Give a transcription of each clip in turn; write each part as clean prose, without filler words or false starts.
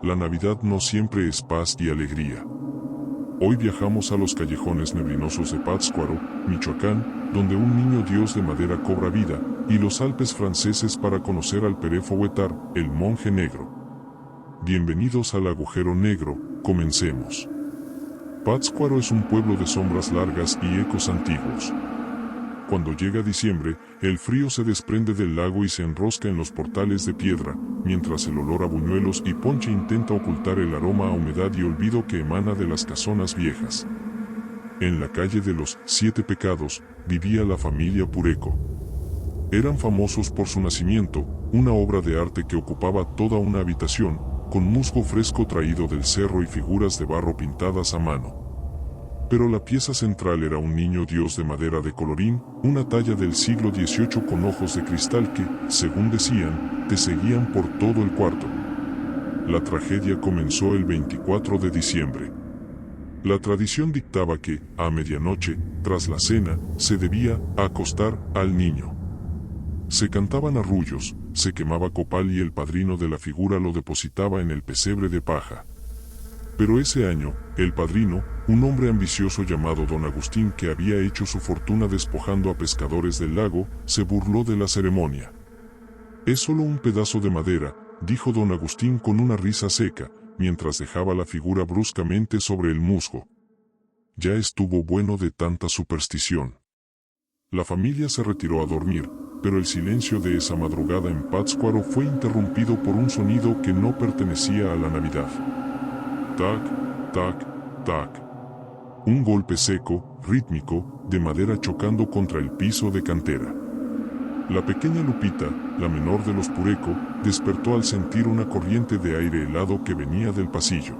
la Navidad no siempre es paz y alegría. Hoy viajamos a los callejones neblinosos de Pátzcuaro, Michoacán, donde un niño dios de madera cobra vida, y los Alpes franceses para conocer al Pere Fouettard, el monje negro. Bienvenidos al agujero negro, comencemos. Pátzcuaro es un pueblo de sombras largas y ecos antiguos. Cuando llega diciembre, el frío se desprende del lago y se enrosca en los portales de piedra, mientras el olor a buñuelos y ponche intenta ocultar el aroma a humedad y olvido que emana de las casonas viejas. En la calle de los 7 pecados, vivía la familia Pureco. Eran famosos por su nacimiento, una obra de arte que ocupaba toda una habitación, con musgo fresco traído del cerro y figuras de barro pintadas a mano. Pero la pieza central era un niño dios de madera de colorín, una talla del siglo XVIII con ojos de cristal que, según decían, te seguían por todo el cuarto. La tragedia comenzó el 24 de diciembre. La tradición dictaba que, a medianoche, tras la cena, se debía acostar al niño. Se cantaban arrullos, se quemaba copal y el padrino de la figura lo depositaba en el pesebre de paja. Pero ese año, el padrino, un hombre ambicioso llamado Don Agustín que había hecho su fortuna despojando a pescadores del lago, se burló de la ceremonia. «Es solo un pedazo de madera», dijo Don Agustín con una risa seca, mientras dejaba la figura bruscamente sobre el musgo. Ya estuvo bueno de tanta superstición. La familia se retiró a dormir, pero el silencio de esa madrugada en Pátzcuaro fue interrumpido por un sonido que no pertenecía a la Navidad. Tac, tac, tac. Un golpe seco, rítmico, de madera chocando contra el piso de cantera. La pequeña Lupita, la menor de los Pureco, despertó al sentir una corriente de aire helado que venía del pasillo.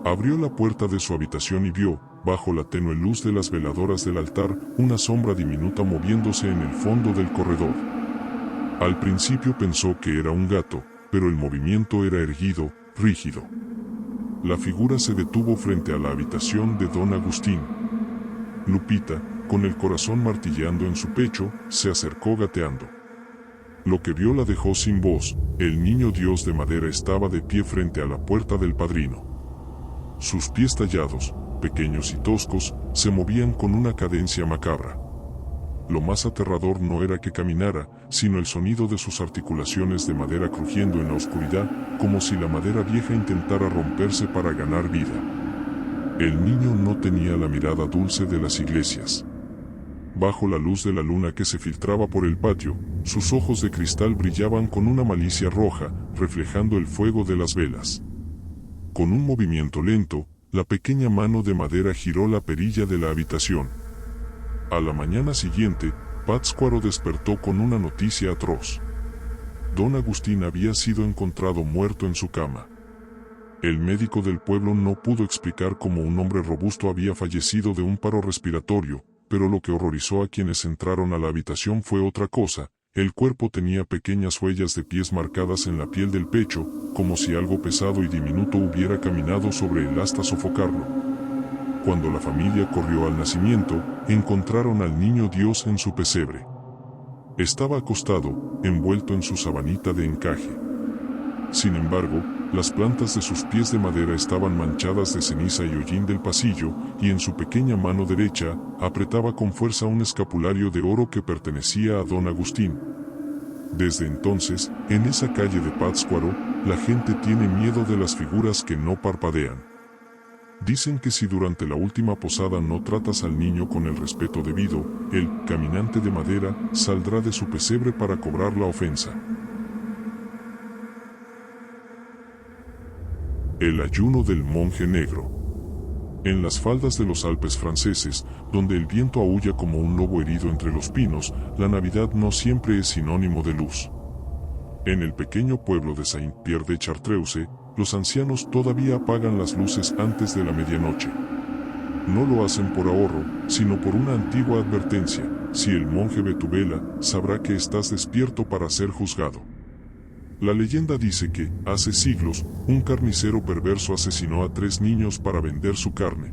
Abrió la puerta de su habitación y vio, bajo la tenue luz de las veladoras del altar, una sombra diminuta moviéndose en el fondo del corredor. Al principio pensó que era un gato, pero el movimiento era erguido, rígido. La figura se detuvo frente a la habitación de Don Agustín. Lupita, con el corazón martilleando en su pecho, se acercó gateando. Lo que vio la dejó sin voz. El niño dios de madera estaba de pie frente a la puerta del padrino. Sus pies tallados, pequeños y toscos, se movían con una cadencia macabra. Lo más aterrador no era que caminara, sino el sonido de sus articulaciones de madera crujiendo en la oscuridad, como si la madera vieja intentara romperse para ganar vida. El niño no tenía la mirada dulce de las iglesias. Bajo la luz de la luna que se filtraba por el patio, sus ojos de cristal brillaban con una malicia roja, reflejando el fuego de las velas. Con un movimiento lento, la pequeña mano de madera giró la perilla de la habitación. A la mañana siguiente, Pátzcuaro despertó con una noticia atroz. Don Agustín había sido encontrado muerto en su cama. El médico del pueblo no pudo explicar cómo un hombre robusto había fallecido de un paro respiratorio, pero lo que horrorizó a quienes entraron a la habitación fue otra cosa. El cuerpo tenía pequeñas huellas de pies marcadas en la piel del pecho, como si algo pesado y diminuto hubiera caminado sobre él hasta sofocarlo. Cuando la familia corrió al nacimiento, encontraron al niño Dios en su pesebre. Estaba acostado, envuelto en su sabanita de encaje. Sin embargo, las plantas de sus pies de madera estaban manchadas de ceniza y hollín del pasillo, y en su pequeña mano derecha, apretaba con fuerza un escapulario de oro que pertenecía a Don Agustín. Desde entonces, en esa calle de Pátzcuaro, la gente tiene miedo de las figuras que no parpadean. Dicen que si durante la última posada no tratas al niño con el respeto debido, el caminante de madera saldrá de su pesebre para cobrar la ofensa. El ayuno del monje negro. En las faldas de los Alpes franceses, donde el viento aúlla como un lobo herido entre los pinos, la Navidad no siempre es sinónimo de luz. En el pequeño pueblo de Saint-Pierre de Chartreuse, los ancianos todavía apagan las luces antes de la medianoche. No lo hacen por ahorro, sino por una antigua advertencia: si el monje ve tu vela, sabrá que estás despierto para ser juzgado. La leyenda dice que, hace siglos, un carnicero perverso asesinó a 3 niños para vender su carne.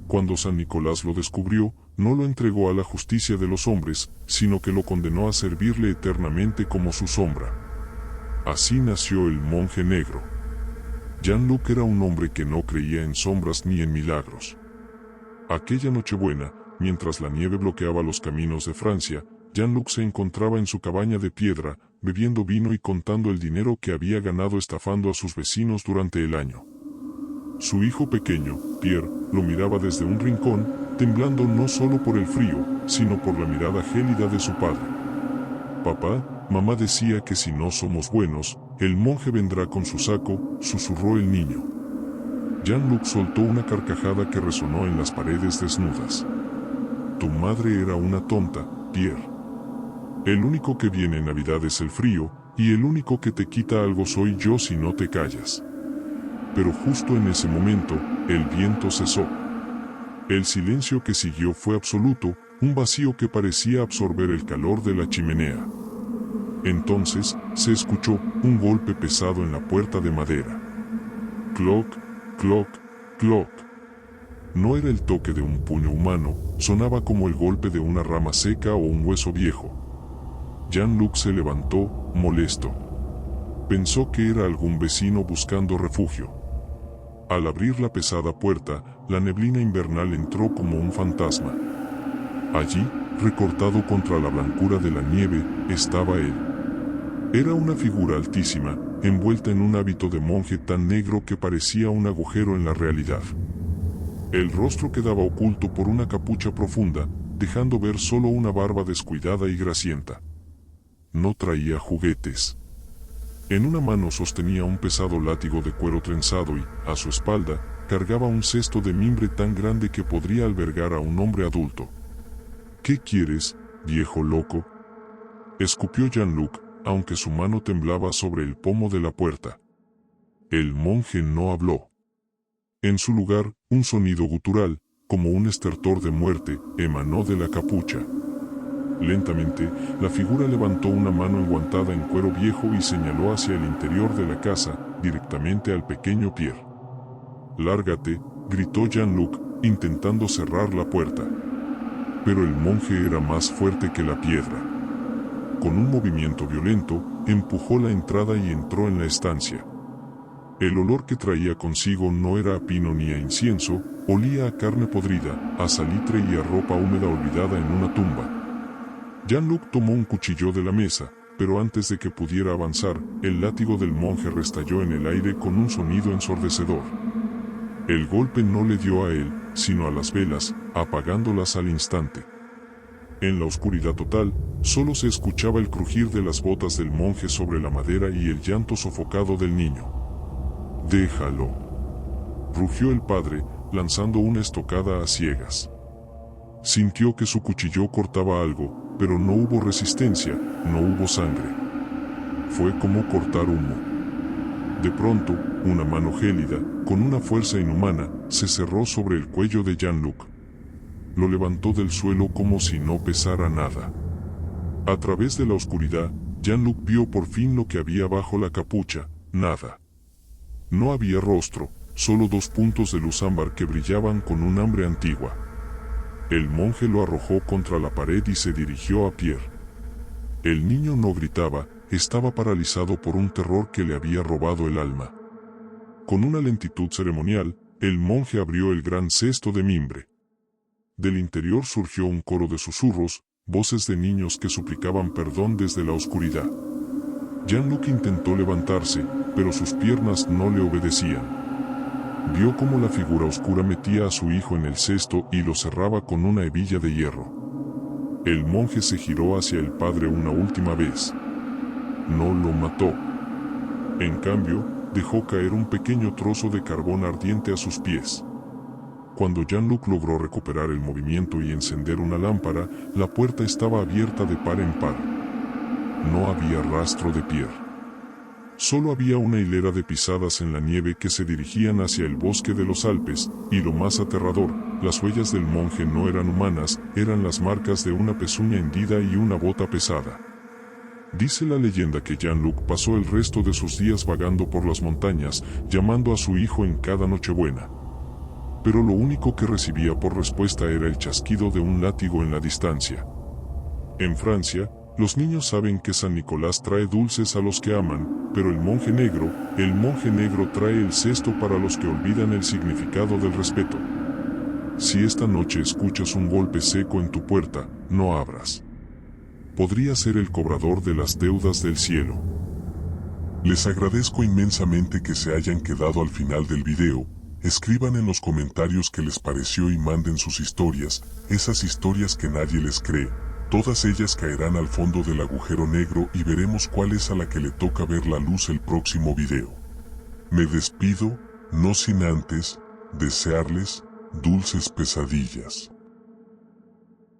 Cuando San Nicolás lo descubrió, no lo entregó a la justicia de los hombres, sino que lo condenó a servirle eternamente como su sombra. Así nació el monje negro. Jean-Luc era un hombre que no creía en sombras ni en milagros. Aquella Nochebuena, mientras la nieve bloqueaba los caminos de Francia, Jean-Luc se encontraba en su cabaña de piedra, bebiendo vino y contando el dinero que había ganado estafando a sus vecinos durante el año. Su hijo pequeño, Pierre, lo miraba desde un rincón, temblando no solo por el frío, sino por la mirada gélida de su padre. «Papá, mamá decía que si no somos buenos, el monje vendrá con su saco», susurró el niño. Jean-Luc soltó una carcajada que resonó en las paredes desnudas. «Tu madre era una tonta, Pierre. El único que viene en Navidad es el frío, y el único que te quita algo soy yo si no te callas». Pero justo en ese momento, el viento cesó. El silencio que siguió fue absoluto, un vacío que parecía absorber el calor de la chimenea. Entonces, se escuchó un golpe pesado en la puerta de madera. Cloc, cloc, cloc. No era el toque de un puño humano, sonaba como el golpe de una rama seca o un hueso viejo. Jean-Luc se levantó, molesto. Pensó que era algún vecino buscando refugio. Al abrir la pesada puerta, la neblina invernal entró como un fantasma. Allí, recortado contra la blancura de la nieve, estaba él. Era una figura altísima, envuelta en un hábito de monje tan negro que parecía un agujero en la realidad. El rostro quedaba oculto por una capucha profunda, dejando ver solo una barba descuidada y grasienta. No traía juguetes. En una mano sostenía un pesado látigo de cuero trenzado y, a su espalda, cargaba un cesto de mimbre tan grande que podría albergar a un hombre adulto. «¿Qué quieres, viejo loco?», escupió Jean-Luc, aunque su mano temblaba sobre el pomo de la puerta. El monje no habló. En su lugar, un sonido gutural, como un estertor de muerte, emanó de la capucha. Lentamente, la figura levantó una mano enguantada en cuero viejo y señaló hacia el interior de la casa, directamente al pequeño Pierre. «Lárgate», gritó Jean-Luc, intentando cerrar la puerta. Pero el monje era más fuerte que la piedra. Con un movimiento violento, empujó la entrada y entró en la estancia. El olor que traía consigo no era a pino ni a incienso, olía a carne podrida, a salitre y a ropa húmeda olvidada en una tumba. Jean-Luc tomó un cuchillo de la mesa, pero antes de que pudiera avanzar, el látigo del monje restalló en el aire con un sonido ensordecedor. El golpe no le dio a él, sino a las velas, apagándolas al instante. En la oscuridad total, solo se escuchaba el crujir de las botas del monje sobre la madera y el llanto sofocado del niño. «Déjalo», rugió el padre, lanzando una estocada a ciegas. Sintió que su cuchillo cortaba algo, pero no hubo resistencia, no hubo sangre. Fue como cortar humo. De pronto, una mano gélida, con una fuerza inhumana, se cerró sobre el cuello de Jean-Luc. Lo levantó del suelo como si no pesara nada. A través de la oscuridad, Jean-Luc vio por fin lo que había bajo la capucha: nada. No había rostro, solo dos puntos de luz ámbar que brillaban con un hambre antigua. El monje lo arrojó contra la pared y se dirigió a Pierre. El niño no gritaba, estaba paralizado por un terror que le había robado el alma. Con una lentitud ceremonial, el monje abrió el gran cesto de mimbre. Del interior surgió un coro de susurros, voces de niños que suplicaban perdón desde la oscuridad. Jean-Luc intentó levantarse, pero sus piernas no le obedecían. Vio cómo la figura oscura metía a su hijo en el cesto y lo cerraba con una hebilla de hierro. El monje se giró hacia el padre una última vez. No lo mató. En cambio, dejó caer un pequeño trozo de carbón ardiente a sus pies. Cuando Jean-Luc logró recuperar el movimiento y encender una lámpara, la puerta estaba abierta de par en par. No había rastro de Pierre. Solo había una hilera de pisadas en la nieve que se dirigían hacia el bosque de los Alpes, y lo más aterrador, las huellas del monje no eran humanas, eran las marcas de una pezuña hendida y una bota pesada. Dice la leyenda que Jean-Luc pasó el resto de sus días vagando por las montañas, llamando a su hijo en cada Nochebuena. Pero lo único que recibía por respuesta era el chasquido de un látigo en la distancia. En Francia, Los niños saben que San Nicolás trae dulces a los que aman, pero el monje negro trae el cesto para los que olvidan el significado del respeto. Si esta noche escuchas un golpe seco en tu puerta, no abras. Podría ser el cobrador de las deudas del cielo. Les agradezco inmensamente que se hayan quedado al final del video. Escriban en los comentarios qué les pareció y manden sus historias, esas historias que nadie les cree. Todas ellas caerán al fondo del agujero negro y veremos cuál es a la que le toca ver la luz el próximo video. Me despido, no sin antes desearles dulces pesadillas.